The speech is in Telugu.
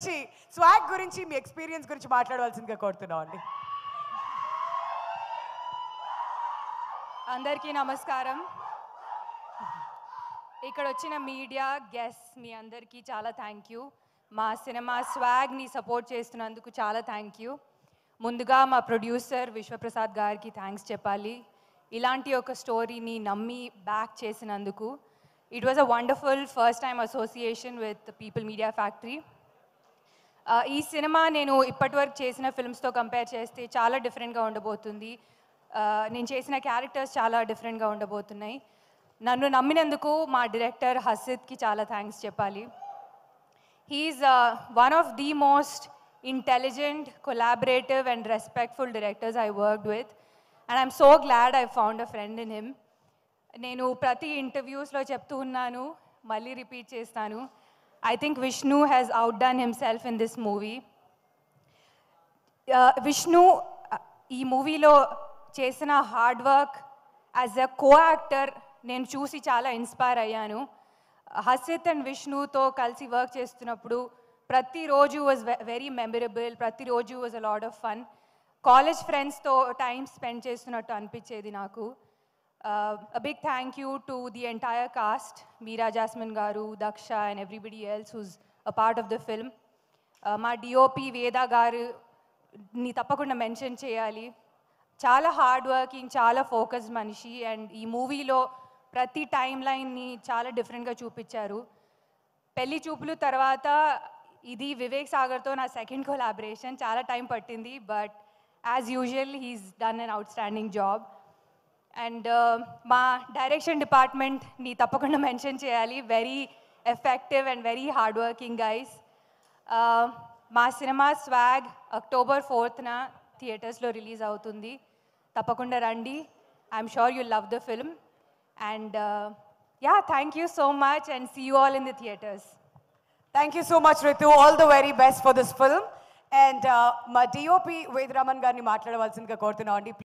స్వాగ్ గురించి మీ ఎక్స్పీరియన్స్ గురించి మాట్లాడవలసిందిగా కోరుతున్నాం అండి. అందరికీ నమస్కారం. ఇక్కడ వచ్చిన మీడియా గెస్ట్స్ మీ అందరికీ చాలా థ్యాంక్ యూ. మా సినిమా స్వాగ్ని సపోర్ట్ చేస్తున్నందుకు చాలా థ్యాంక్ యూ. ముందుగా మా ప్రొడ్యూసర్ విశ్వప్రసాద్ గారికి థ్యాంక్స్ చెప్పాలి. ఇలాంటి ఒక స్టోరీని నమ్మి బ్యాక్ చేసినందుకు. It was a wonderful first time association with people media factory. ఈ సినిమా నేను ఇప్పటివరకు చేసిన ఫిల్మ్స్తో కంపేర్ చేస్తే చాలా డిఫరెంట్గా ఉండబోతుంది. నేను చేసిన క్యారెక్టర్స్ చాలా డిఫరెంట్గా ఉండబోతున్నాయి. నన్ను నమ్మినందుకు మా డైరెక్టర్ హసిత్కి చాలా థ్యాంక్స్ చెప్పాలి. He's one of the most intelligent, collaborative and respectful directors I worked with, and I'm so glad I found a friend in him. నేను ప్రతి ఇంటర్వ్యూస్లో చెప్తూ ఉన్నాను, మళ్ళీ రిపీట్ చేస్తాను. I think Vishnu has outdone himself in this movie. Vishnu, ఈ మూవీలో చేసిన హార్డ్ వర్క్ యాజ్ అ కో-యాక్టర్ నేను చూసి చాలా ఇన్స్పైర్ అయ్యాను. హసిత్ అండ్ విష్ణుతో కలిసి వర్క్ చేస్తున్నప్పుడు ప్రతిరోజు వాజ్ వెరీ మెమరబుల్. ప్రతిరోజు was a lot of fun. College ఫ్రెండ్స్తో టైం స్పెండ్ చేస్తున్నట్టు అనిపించేది నాకు. A big thank you to the entire cast, Meera Jasmine garu, Daksha and everybody else who's a part of the film. Ma DOP Veda garu ni tappakunda mention cheyali. Chala hard working, chala focused manishi, and ee movie lo prati timeline ni chala different ga chupicharu. Pelli choopulu tarvata idi Vivek Sagar tho na second collaboration. Chala time pattindi, but as usual he's done an outstanding job. And మా డైరెక్షన్ డిపార్ట్మెంట్ని తప్పకుండా మెన్షన్ చేయాలి. Very effective and very hard working guys. మా సినిమా స్వాగ్ October 4th థియేటర్స్లో రిలీజ్ అవుతుంది. తప్పకుండా రండి. I'm sure you love the film. And yeah, thank you so much and see you all in the theatres. Thank you so much Ritu. All the very best for this film. And మా డిఓపి వేదరామన్ గారిని మాట్లాడవలసిందిగా కోరుతున్నాం అండి.